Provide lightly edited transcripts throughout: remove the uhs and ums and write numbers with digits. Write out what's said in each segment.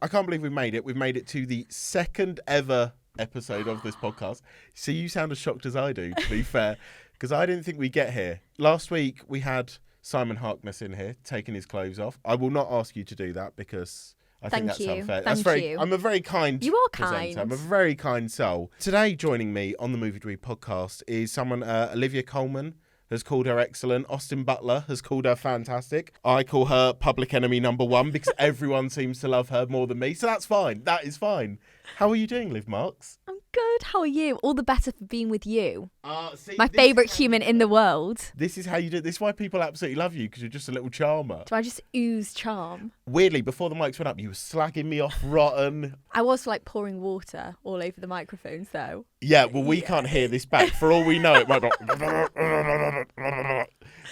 I can't believe we made it. We've made it to the second ever episode of this podcast. So you sound as shocked as I do, to be fair, because I didn't think we'd get here. Last week, we had Simon Harkness in here, taking his clothes off. I will not ask you to do that because I think that's unfair. Thank you. I'm a very kind You are presenter. kind. I'm a very kind soul. Today, joining me on the Movie Dweeb Podcast is someone, Olivia Colman, has called her excellent. Austin Butler has called her fantastic. I call her public enemy number one because everyone seems to love her more than me. So that's fine. That is fine. How are you doing, Liv Marks? I'm good. How are you? All the better for being with you. See, My favourite human in the world. This is how you do it. This is why people absolutely love you, because you're just a little charmer. Do I just ooze charm? Weirdly, before the mics went up, you were slagging me off rotten. I was like pouring water all over the microphones though. Yeah, well, we can't hear this back. For all we know, it might not.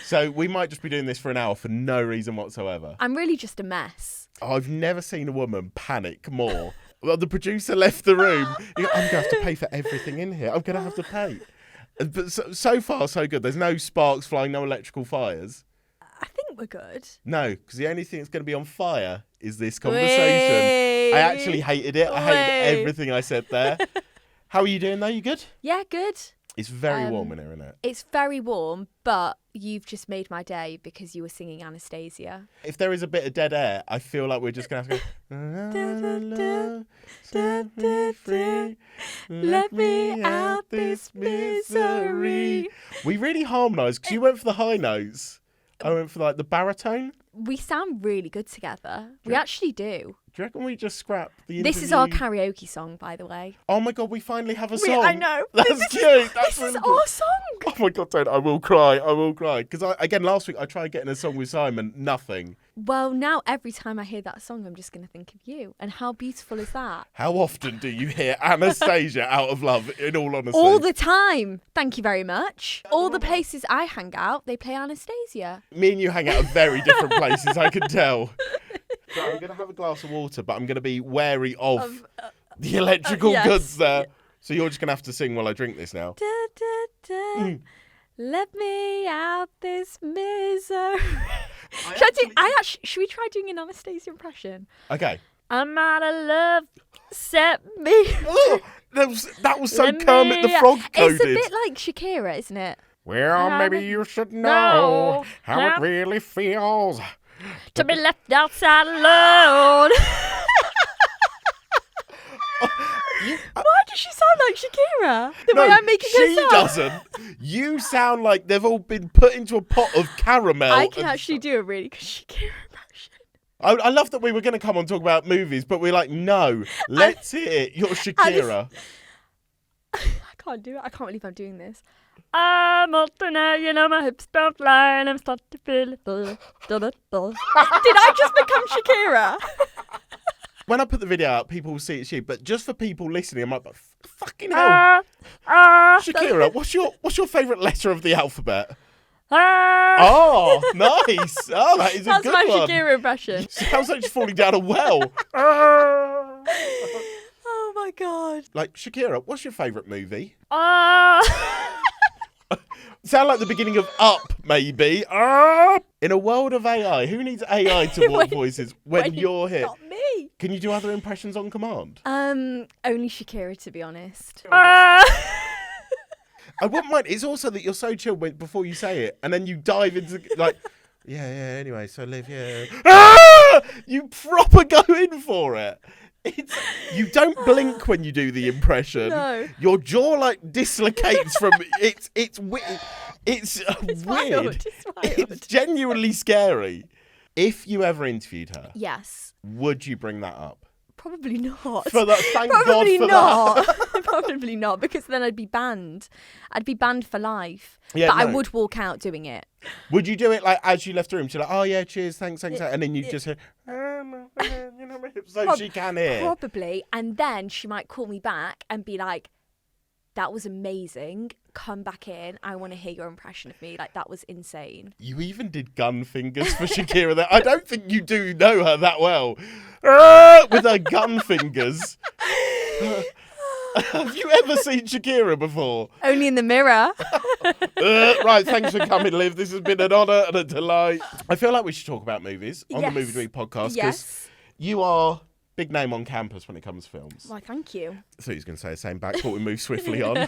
So we might just be doing this for an hour for no reason whatsoever. I'm really just a mess. I've never seen a woman panic more. Well, the producer left the room. I'm going to have to pay for everything in here. I'm going to have to pay. But so far, so good. There's no sparks flying, no electrical fires. I think we're good. No, because the only thing that's going to be on fire is this conversation. Whee! I actually hated it. I hated Whee! everything I said there. How are you doing though? You good? Yeah, good. It's very warm in here, isn't it? It's very warm, but you've just made my day because you were singing Anastasia. If there is a bit of dead air, I feel like we're just going to have to go, set me free, let me out this misery. We really harmonised because you went for the high notes. I went for like the baritone. We sound really good together. We actually do. Do you reckon we just scrap the interview? This is our karaoke song, by the way. Oh my God, we finally have a song. I know. That's cute. That's This really is cool. our song. Oh my God, don't. I will cry. I will cry. Because again, last week I tried getting a song with Simon. Nothing. Well, now every time I hear that song, I'm just going to think of you. And how beautiful is that? How often do you hear Anastasia out of love, in all honesty? All the time. Thank you very much. All the places I hang out, they play Anastasia. Me and you hang out at very different places, I can tell. So I'm going to have a glass of water, but I'm going to be wary of the electrical yes. goods there. So you're just going to have to sing while I drink this now. Da, da, da. Let me out this misery. Should we try doing an Anastasia impression? Okay. I'm out of love. Set me. Oh, that was so Kermit the Frog coded. It's a bit like Shakira, isn't it? Well, maybe you should know how it really feels to be left outside alone. Why does she sound like Shakira? The way I'm making her sound. She doesn't. You sound like they've all been put into a pot of caramel. I can actually do a really good Shakira impression. I love that we were going to come on and talk about movies, but we're like, no, let's hear it. You're Shakira. I can't do it. I can't believe I'm doing this. I'm older now, you know, my hips don't lie, and I'm starting to feel it. Did I just become Shakira? When I put the video out, people will see it's you. But just for people listening, I'm like, fucking hell. Shakira, what's your favourite letter of the alphabet? Oh, nice. Oh, that is a good one. That's my Shakira impression. Sounds like she's falling down a well. Oh, my God. Like, Shakira, what's your favourite movie? Sound like the beginning of Up, maybe. In a world of AI, who needs AI to warp voices when you're here? Not me. Can you do other impressions on command? Only Shakira, to be honest. I wouldn't mind. It's also that you're so chill before you say it, and then you dive into like, yeah. Anyway, so Liv, yeah. You proper go in for it. You don't blink when you do the impression. No. Your jaw like dislocates from it's weird. It's weird. Wild. It's genuinely scary. If you ever interviewed her, Yes. would you bring that up? Probably not. Thank Probably God for not. that. Probably not, because then I'd be banned. I'd be banned for life. Yeah, but I no. would walk out doing it. Would you do it like as you left the room? She's like, oh yeah, cheers, thanks, and then you just hear, so she can hear. Probably, and then she might call me back and be like, "That was amazing. Come back in. I want to hear your impression of me. Like, that was insane." You even did gun fingers for Shakira there. I don't think you do know her that well. With her gun fingers. Have you ever seen Shakira before? Only in the mirror. Right, thanks for coming, Liv. This has been an honour and a delight. I feel like we should talk about movies on the Movie Dweeb Podcast because you are big name on campus when it comes to films. Why, thank you. I thought he was going to say the same back, but we move swiftly on.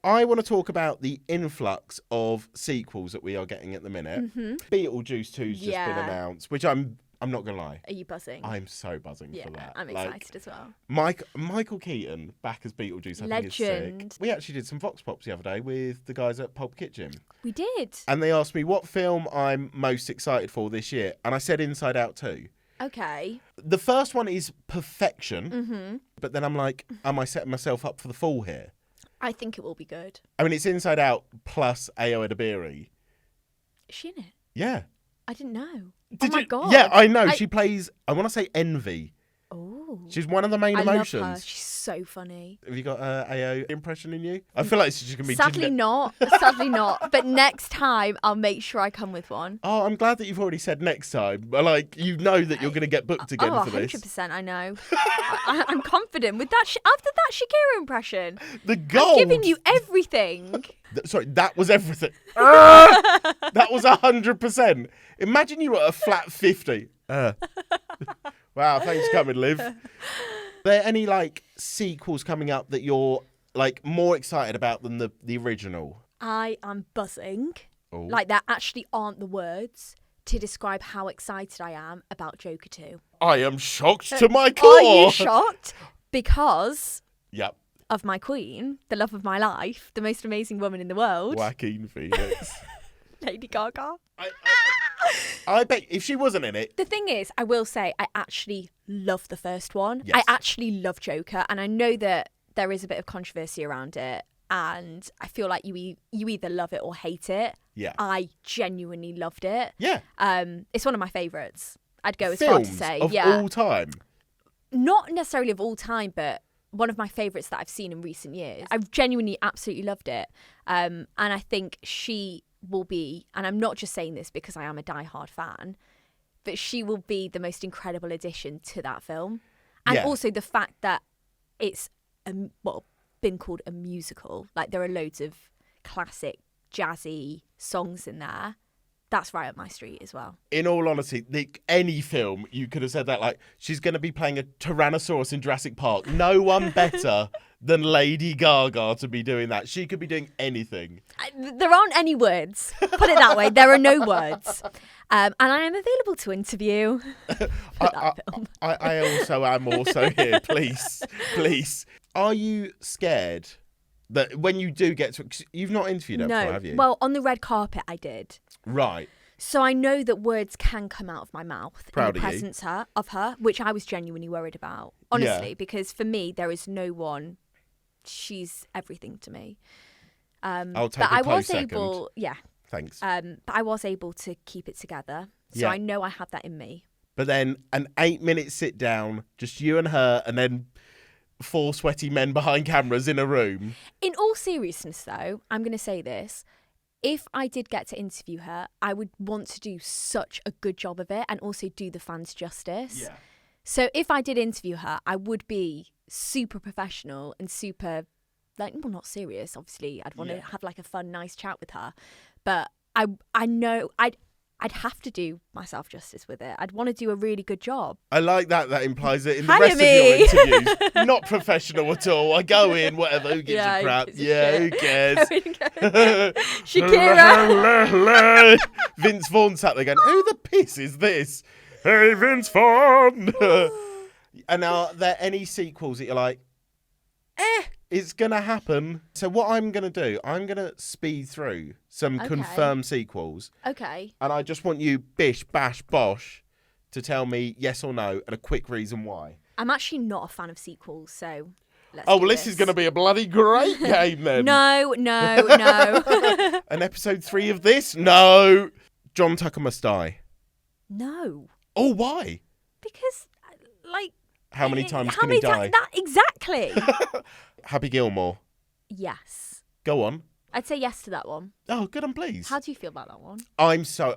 I want to talk about the influx of sequels that we are getting at the minute. Mm-hmm. Beetlejuice 2's just been announced, which I'm not going to lie. Are you buzzing? I'm so buzzing for that. Yeah, I'm excited as well. Michael Keaton back as Beetlejuice, I think is Legend. sick. We actually did some Vox Pops the other day with the guys at Pulp Kitchen. We did. And they asked me what film I'm most excited for this year. And I said Inside Out 2. Okay. The first one is perfection. Mm-hmm. But then I'm like, am I setting myself up for the fall here? I think it will be good. I mean, it's Inside Out plus Ayo Edebiri. Is she in it? Yeah. I didn't know. Did oh my you? God. Yeah, I know. She plays, I want to say Envy. Oh. She's one of the main I emotions. love her. She's so funny. Have you got AO impression in you? I feel like she's just going to be... Sadly not. Sadly not. But next time, I'll make sure I come with one. Oh, I'm glad that you've already said next time. Like, you know that you're going to get booked again for this. 100% I know. I'm confident with that. After that Shakira impression. The gold! I'm giving you everything. Sorry, that was everything. That was 100%. Imagine you were a flat 50. Wow, thanks for coming, Liv. Are there any, like, sequels coming up that you're, like, more excited about than the original? I am buzzing. Oh. Like, there actually aren't the words to describe how excited I am about Joker 2. I am shocked to my core. Are you shocked? Because Yep. of my queen, the love of my life, the most amazing woman in the world, Joaquin Phoenix. Lady Gaga. I bet if she wasn't in it... The thing is, I will say, I actually love the first one. Yes. I actually love Joker, and I know that there is a bit of controversy around it, and I feel like you either love it or hate it. Yeah. I genuinely loved it. Yeah. It's one of my favourites. I'd go as far to say, of all time. Not necessarily of all time, but one of my favourites that I've seen in recent years. I've genuinely absolutely loved it. And I think she will be, and I'm not just saying this because I am a diehard fan, but she will be the most incredible addition to that film. And also the fact that it's been called a musical. Like, there are loads of classic jazzy songs in there. That's right up my street as well. In all honesty, any film, you could have said that, like, she's going to be playing a Tyrannosaurus in Jurassic Park. No one better than Lady Gaga to be doing that. She could be doing anything. There aren't any words. Put it that way. There are no words. And I am available to interview for that film. I also am here. Please. Are you scared that when you do get to... You've not interviewed her before, have you? Well, on the red carpet, I did. Right. So I know that words can come out of my mouth Proud in the of you. presence of her, which I was genuinely worried about, honestly, because for me, there is no one. She's everything to me. I'll take a close second. Yeah. Thanks. But I was able to keep it together. So I know I have that in me. But then an 8-minute sit down, just you and her, and then 4 sweaty men behind cameras in a room. In all seriousness, though, I'm going to say this. If I did get to interview her, I would want to do such a good job of it and also do the fans justice. Yeah. So if I did interview her, I would be super professional and super, like, well, not serious, obviously. I'd want to have, like, a fun, nice chat with her. But I know I'd have to do myself justice with it. I'd want to do a really good job. I like that. That implies it in the Hire rest me. of your interviews. Not professional at all. I go in, whatever, who gives a crap? Who cares? Shakira. Vince Vaughn sat there going, who the piss is this? Hey, Vince Vaughn. And are there any sequels that you're like, it's going to happen? So what I'm going to do, I'm going to speed through some confirmed sequels. Okay. And I just want you, bish, bash, bosh, to tell me yes or no and a quick reason why. I'm actually not a fan of sequels, so let's Oh, do well, this is going to be a bloody great game then. No. And episode 3 of this? No. John Tucker must die. No. Oh, why? Because, like... How many times can he die? Exactly. Happy Gilmore. Yes. Go on. I'd say yes to that one. Oh, good and pleased. How do you feel about that one?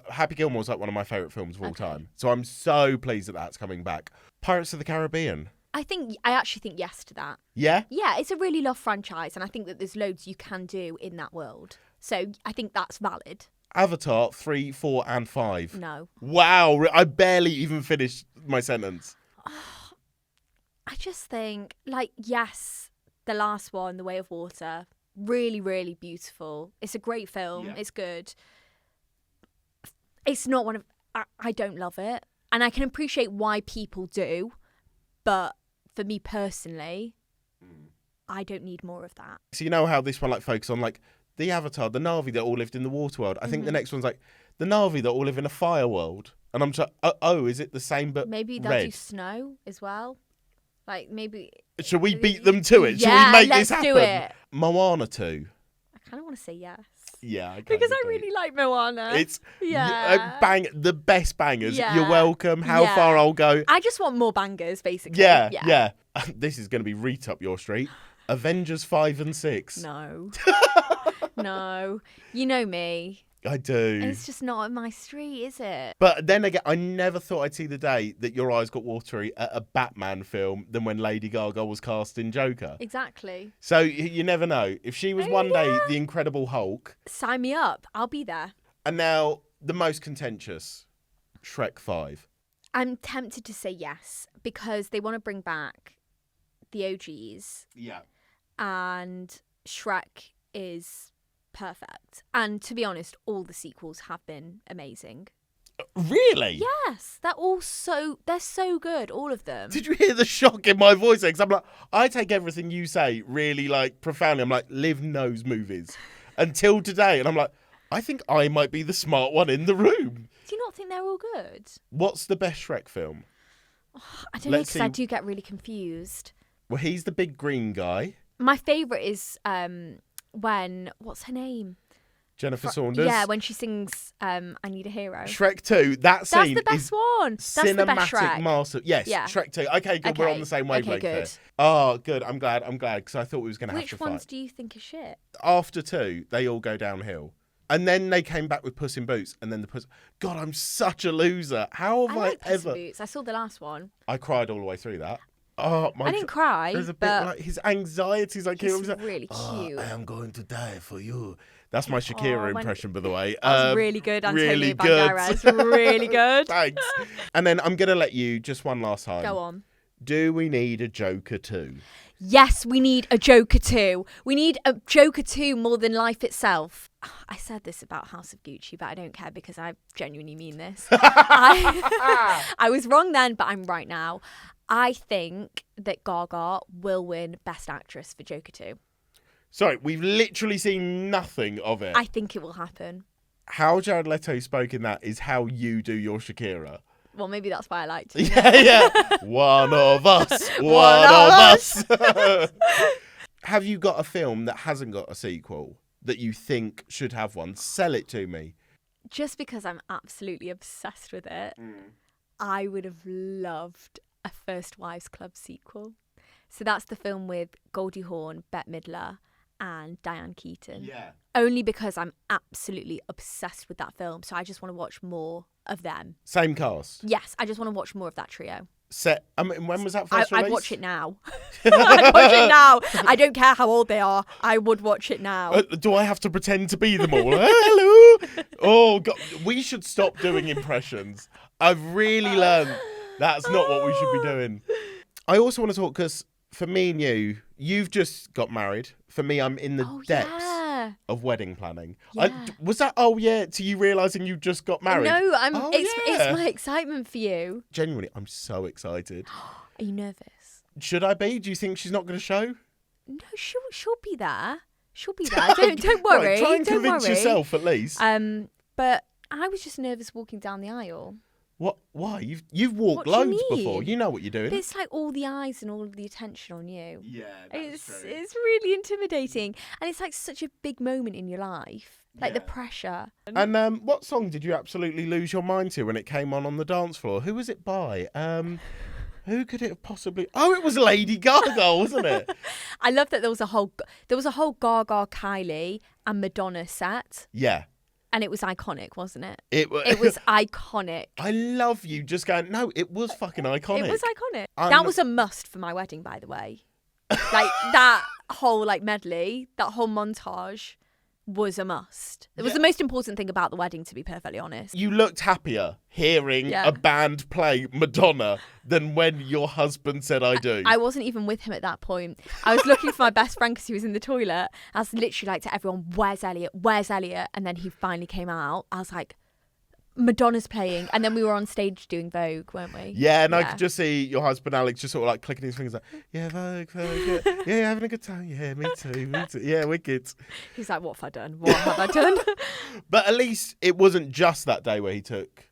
Happy Gilmore's like one of my favourite films of all time. So I'm so pleased that that's coming back. Pirates of the Caribbean. I actually think yes to that. Yeah? Yeah, it's a really loved franchise, and I think that there's loads you can do in that world. So I think that's valid. Avatar 3, 4, and 5. No. Wow, I barely even finished my sentence. I just think, like, yes, the last one, The Way of Water, really, really beautiful. It's a great film. Yeah. It's good. It's not one of... I don't love it. And I can appreciate why people do. But for me personally, I don't need more of that. So you know how this one like focus on like the Avatar, the Na'vi that all lived in the water world. I think the next one's like the Na'vi that all live in a fire world. And I'm just like, oh, is it the same but maybe they'll red? Do snow as well. Like maybe... Should we beat them to it? Yeah, Should we make this let's happen? do it. Moana 2. I kind of want to say yes. Yeah, because I really like Moana. It's the best bangers. Yeah. You're welcome. How far I'll go. I just want more bangers, basically. Yeah. This is going to be right up your street. Avengers 5 and 6. No. No. You know me. I do. It's just not in my street, is it? But then again, I never thought I'd see the day that your eyes got watery at a Batman film than when Lady Gaga was cast in Joker. Exactly. So you never know. If she was one day the Incredible Hulk... Sign me up. I'll be there. And now, the most contentious, Shrek 5. I'm tempted to say yes, because they want to bring back the OGs. Yeah. And Shrek is... perfect. And to be honest, all the sequels have been amazing. Really? Yes. They're so good, all of them. Did you hear the shock in my voice? Because I'm like, I take everything you say really like profoundly. I'm like, Liv knows movies. Until today. And I'm like, I think I might be the smart one in the room. Do you not think they're all good? What's the best Shrek film? I don't know, because I do get really confused. Well, he's the big green guy. My favourite is... what's her name? Jennifer Saunders. Yeah, when she sings I Need a Hero. Shrek 2, that scene That's the best one. That's the best Shrek. Master. Yes, yeah. Shrek 2. Okay, good. We're on the same wavelength here. Oh, good. I'm glad, because I thought we was going to have to fight. Which ones do you think are shit? After 2, they all go downhill. And then they came back with Puss in Boots, and then the Puss... God, I'm such a loser. How have I like ever... Puss in Boots. I saw the last one. I cried all the way through that. Oh, I didn't cry. There's a bit like his anxieties. Like he's really cute. I am going to die for you. That's my Shakira impression, by the way. That was really good, Antonio really Banderas. Good. Really good. Thanks. And then I'm going to let you just one last time. Go on. Do we need a Joker 2? Yes, we need a Joker 2. We need a Joker 2 more than life itself. I said this about House of Gucci, but I don't care because I genuinely mean this. I was wrong then, but I'm right now. I think that Gaga will win Best Actress for Joker 2. Sorry, we've literally seen nothing of it. I think it will happen. How Jared Leto spoke in that is how you do your Shakira. Well, maybe that's why I liked it. Yeah. One of us. One of us. Have you got a film that hasn't got a sequel that you think should have one? Sell it to me. Just because I'm absolutely obsessed with it, I would have loved a First Wives Club sequel. So that's the film with Goldie Hawn, Bette Midler, and Diane Keaton. Yeah. Only because I'm absolutely obsessed with that film. So I just want to watch more of them. Same cast? Yes, I just want to watch more of that trio. When was that first release? I'd watch it now. I'd watch it now. I don't care how old they are. I would watch it now. Do I have to pretend to be them all? Hello? Oh, God. We should stop doing impressions. I've really learned that's not what we should be doing. I also want to talk, because for me and you've just got married. For me, I'm in the depths of wedding planning. Yeah. Was that, to you realising you just got married? No, it's my excitement for you. Genuinely, I'm so excited. Are you nervous? Should I be? Do you think she's not going to show? No, she'll be there. She'll be there. Don't worry. Right, try and don't convince worry. yourself at least. But I was just nervous walking down the aisle. What? Why? You've walked What do you loads mean? before. You know what you're doing. But it's like all the eyes and all of the attention on you. Yeah, It's really intimidating, and it's like such a big moment in your life, like the pressure. And what song did you absolutely lose your mind to when it came on the dance floor? Who was it by? Who could it have possibly? Oh, it was Lady Gaga, wasn't it? I love that there was a whole Gaga, Kylie, and Madonna set. Yeah. And it was iconic, wasn't it? It was iconic. I love you just going, no, it was fucking iconic. It was iconic. That was a must for my wedding, by the way. Like that whole medley, that whole montage. was a must. It was the most important thing about the wedding, to be perfectly honest. You looked happier hearing a band play Madonna than when your husband said I do. I wasn't even with him at that point. I was looking for my best friend because he was in the toilet. I was literally like to everyone, where's Elliot? Where's Elliot? And then he finally came out. I was like, Madonna's playing. And then we were on stage doing Vogue, weren't we? Yeah, and I could just see your husband Alex just sort of like clicking his fingers like, yeah, Vogue, yeah, having a good time. Yeah, me too. Yeah, wicked. He's like, what have I done? What have I done? But at least it wasn't just that day where he took,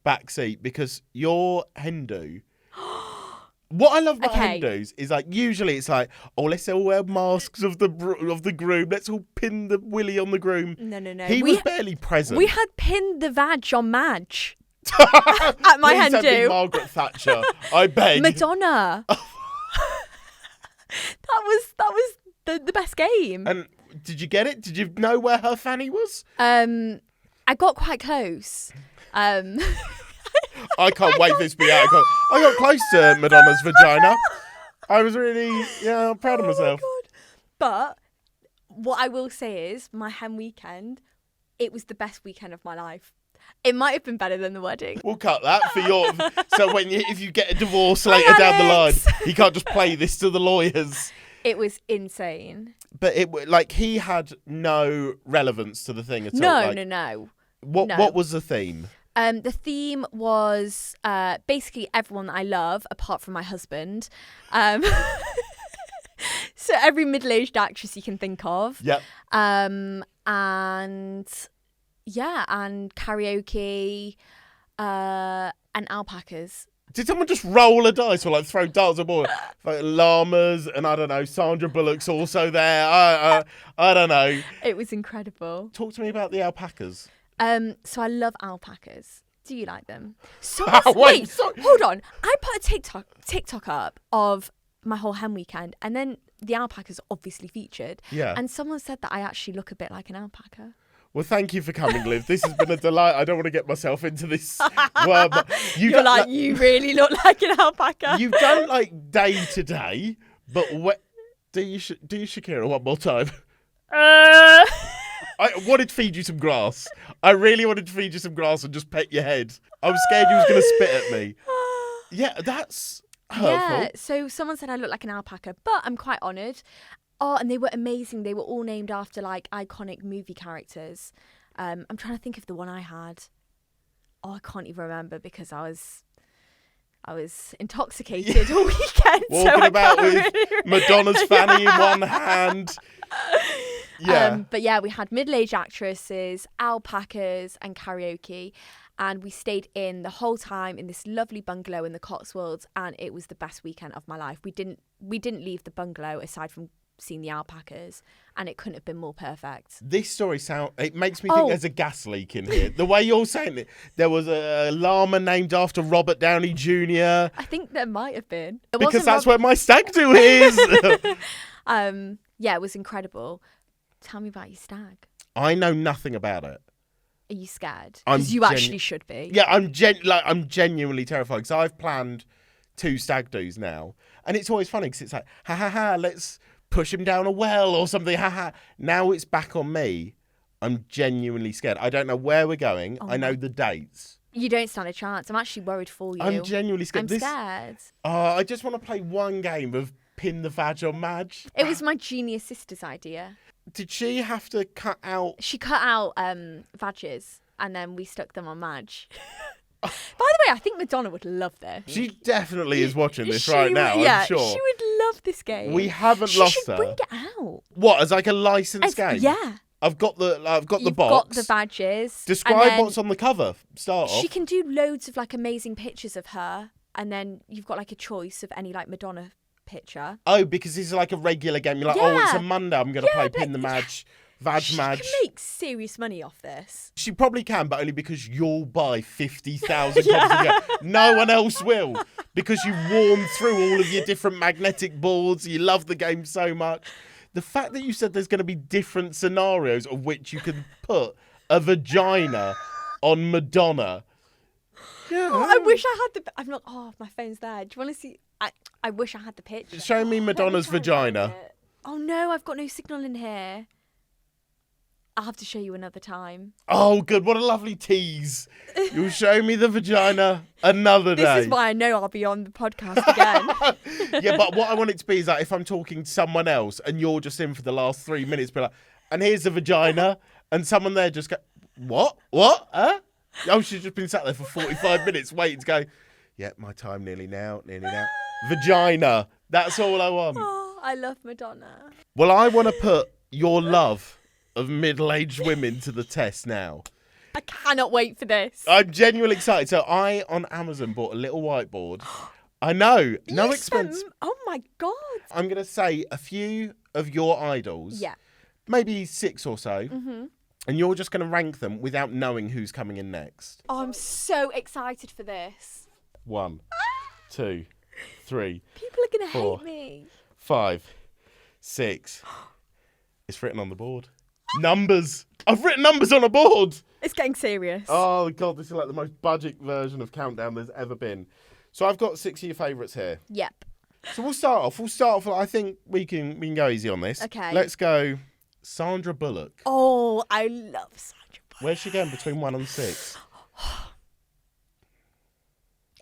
back seat, because your hen-do. What I love about hen-dos is like usually it's like, oh, let's all wear masks of the groom. Let's all pin the willy on the groom. No. He was barely present. We had pinned the vag on Madge at my hen-do. Please don't be Margaret Thatcher. I beg. Madonna. That was the best game. And did you get it? Did you know where her fanny was? I got quite close. I can't wait for this to be out. I got close to Madonna's vagina. I was really, proud of myself. Oh my God. But what I will say is, my hen weekend, it was the best weekend of my life. It might have been better than the wedding. We'll cut that for your. So if you get a divorce later down the line, you can't just play this to the lawyers. It was insane. But he had no relevance to the thing at all. No. What was the theme? The theme was basically everyone that I love, apart from my husband. So every middle-aged actress you can think of. Yep. And karaoke and alpacas. Did someone just roll a dice or like throw darts at ball? Like llamas and I don't know, Sandra Bullock's also there. I don't know. It was incredible. Talk to me about the alpacas. So I love alpacas. Do you like them? So wait, hold on. I put a TikTok up of my whole hen weekend, and then the alpacas obviously featured. Yeah. And someone said that I actually look a bit like an alpaca. Well, thank you for coming, Liv. This has been a delight. I don't want to get myself into this worm. You're like, you really look like an alpaca. You don't like day to day, but do you Shakira one more time? I wanted to feed you some grass. I really wanted to feed you some grass and just pet your head. I was scared you was going to spit at me. Yeah, that's hurtful. Yeah, so someone said I look like an alpaca, but I'm quite honoured. Oh, and they were amazing. They were all named after like iconic movie characters. I'm trying to think of the one I had. Oh, I can't even remember because I was intoxicated all weekend. Walking about with Madonna's fanny in one hand. Yeah. But yeah, we had middle-aged actresses, alpacas, and karaoke, and we stayed in the whole time in this lovely bungalow in the Cotswolds, and it was the best weekend of my life. We didn't leave the bungalow aside from seeing the alpacas, and it couldn't have been more perfect. This story it makes me think there's a gas leak in here. The way you're saying it, there was a llama named after Robert Downey Jr. I think there might have been. Because that's where my stag do is. Yeah, it was incredible. Tell me about your stag. I know nothing about it. Are you scared? Because you actually should be. Yeah, I'm genuinely terrified because I've planned 2 stag do's now, and it's always funny because it's like, ha ha ha, let's push him down a well or something, ha ha. Now it's back on me. I'm genuinely scared. I don't know where we're going. I know the dates. You don't stand a chance. I'm actually worried for you. I'm genuinely scared. I'm scared. I just want to play one game of pin the vag on Madge. It was my junior sister's idea. Did she have to cut out? She cut out vages and then we stuck them on Madge. By the way, I think Madonna would love this. She definitely is watching this right now, I'm sure. She would love this game. We haven't lost her. She should bring it out. What, as like a licensed game? Yeah. I've got the box. You've got the badges. Describe what's on the cover. Start off. She can do loads of like amazing pictures of her, and then you've got like a choice of any like Madonna picture. Oh, because this is like a regular game. You're like, oh, it's a Monday. I'm going to play Pin the Madge, Vag Madge. She can make serious money off this. She probably can, but only because you'll buy 50,000 copies of it. No one else will, because you've worn through all of your different magnetic boards. You love the game so much. The fact that you said there's going to be different scenarios of which you can put a vagina on Madonna. Yeah. Oh, I wish I had the... I'm not... Oh, my phone's there. Do you want to see... I wish I had the picture. Show me Madonna's vagina. Oh, no, I've got no signal in here. I'll have to show you another time. Oh, good. What a lovely tease. You'll show me the vagina another day. This is why I know I'll be on the podcast again. Yeah, but what I want it to be is like if I'm talking to someone else and you're just in for the last 3 minutes, be like, and here's the vagina, and someone there just go, what? What? Huh? Oh, she's just been sat there for 45 minutes waiting to go, yeah, my time nearly now. Vagina. That's all I want. Oh, I love Madonna. Well, I want to put your love of middle-aged women to the test now. I cannot wait for this. I'm genuinely excited. So I, on Amazon, bought a little whiteboard. I know. No expense. Oh, my God. I'm going to say a few of your idols. Yeah. Maybe 6 or so. Mm-hmm. And you're just going to rank them without knowing who's coming in next. Oh, I'm so excited for this. 1, 2, 3. People are going to 4, hate me. 5, 6. It's written on the board. Numbers. I've written numbers on a board. It's getting serious. Oh, God, this is like the most budget version of Countdown there's ever been. So I've got 6 of your favourites here. Yep. So we'll start off. I think we can go easy on this. Okay. Let's go Sandra Bullock. Oh, I love Sandra Bullock. Where's she going between 1 and 6?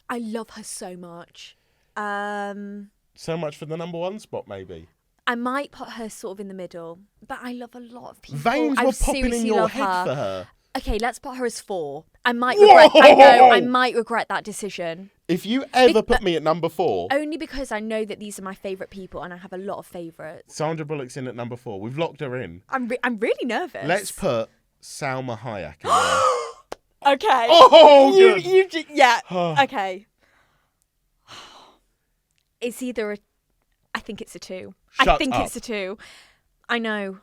I love her so much. So much for the number 1 spot, maybe. I might put her sort of in the middle, but I love a lot of people. Veins I were popping in seriously your love head for her. Okay, let's put her as 4. I might regret. I know. I might regret that decision. If you ever put me at number 4, Only because I know that these are my favourite people, and I have a lot of favourites. Sandra Bullock's in at number 4. We've locked her in. I'm really nervous. Let's put Salma Hayek in there. Okay. Oh, good. Yeah. Okay. It's either I think it's a 2. I think it's a 2. I know.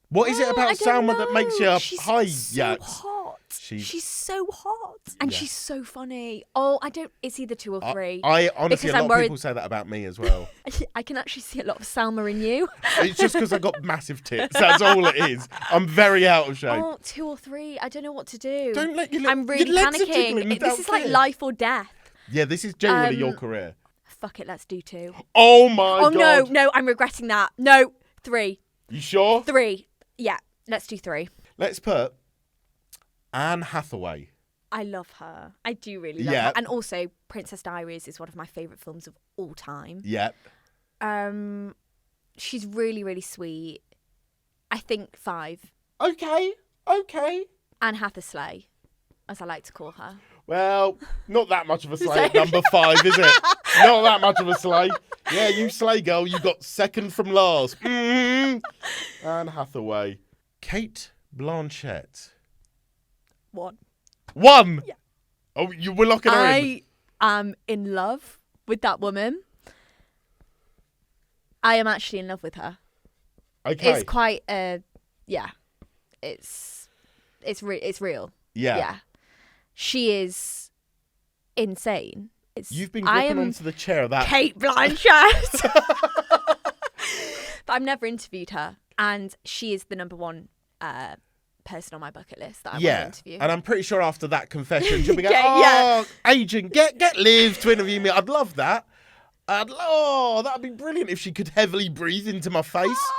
What is it about Salma that makes you high? So hot. She's so hot. And she's so funny. Oh, it's either 2 or 3. I honestly, because a lot of people say that about me as well. I can actually see a lot of Salma in you. It's just because I got massive tits. That's all it is. I'm very out of shape. Oh, 2 or 3. I don't know what to do. Don't let your I'm really your legs are panicking. jiggling, This is like life or death. Yeah, this is genuinely your career. Fuck it, let's do 2. Oh my God. Oh no, I'm regretting that. No, 3. You sure? 3. Yeah, let's do 3. Let's put Anne Hathaway. I love her. I do really love her. And also, Princess Diaries is one of my favourite films of all time. Yep. She's really, really sweet. I think 5. Okay. Anne Hathaway, as I like to call her. Well, not that much of a slay at number 5, is it? Not that much of a slay. Yeah, you slay, girl. You got second from last. Anne Hathaway. Cate Blanchett. 1. 1? Yeah. Oh, you were locking her in? I am in love with that woman. I am actually in love with her. Okay. It's quite, it's real. Yeah. She is insane. You've been gripping onto the chair of that. Cate Blanchett. But I've never interviewed her, and she is the number 1 person on my bucket list that I want to interview. And I'm pretty sure after that confession, she'll be going, agent, get Liv to interview me. I'd love that. That'd be brilliant if she could heavily breathe into my face.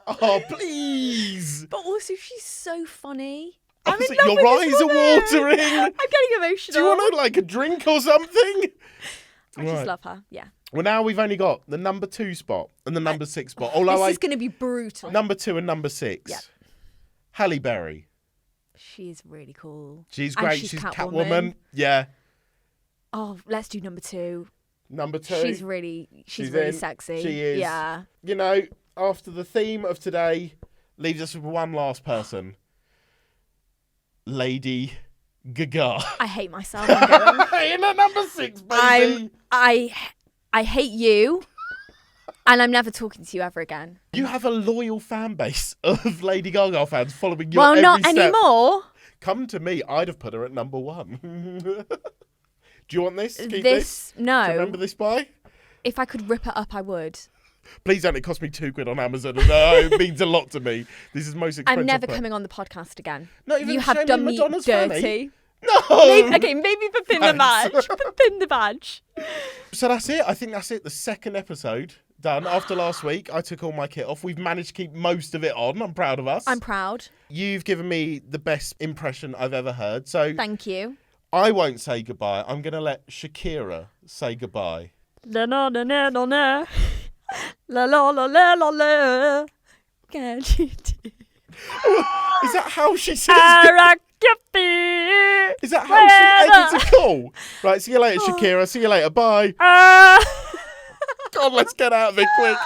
Oh, please. But also, she's so funny. Your eyes are watering. I'm getting emotional. Do you want like a drink or something? I just love her. Yeah. Well, now we've only got the number 2 spot and the number 6 spot. This is going to be brutal. Number 2 and number 6. Yep. Halle Berry. She's really cool. She's great. She's Catwoman. Yeah. Oh, let's do number 2. Number 2. She's really sexy. She is. Yeah. You know, after the theme of today leaves us with one last person. Lady Gaga. I hate myself. I'm in at number 6, baby. I hate you, and I'm never talking to you ever again. You have a loyal fan base of Lady Gaga fans following your every not step. anymore. Come to me. I'd have put her at number 1. Do you want this? Keep this? No. Do you remember this by? If I could rip it up, I would. Please don't. It cost me £2 on Amazon. And, it means a lot to me. This is most expensive. I'm never coming on the podcast again. Not even you have done me Madonna's dirty. Fanny. No. Maybe for pin the badge. For pin the badge. So that's it. I think that's it. The second episode. Done. After last week, I took all my kit off. We've managed to keep most of it on. I'm proud of us. I'm proud. You've given me the best impression I've ever heard. So Thank you. I won't say goodbye. I'm going to let Shakira say goodbye. La la la la la la la la la la la la. Can't you do? Is that how she says I rock your feet. Is that how she edits a call? Right, see you later, Shakira. See you later. Bye. God, let's get out of it quick.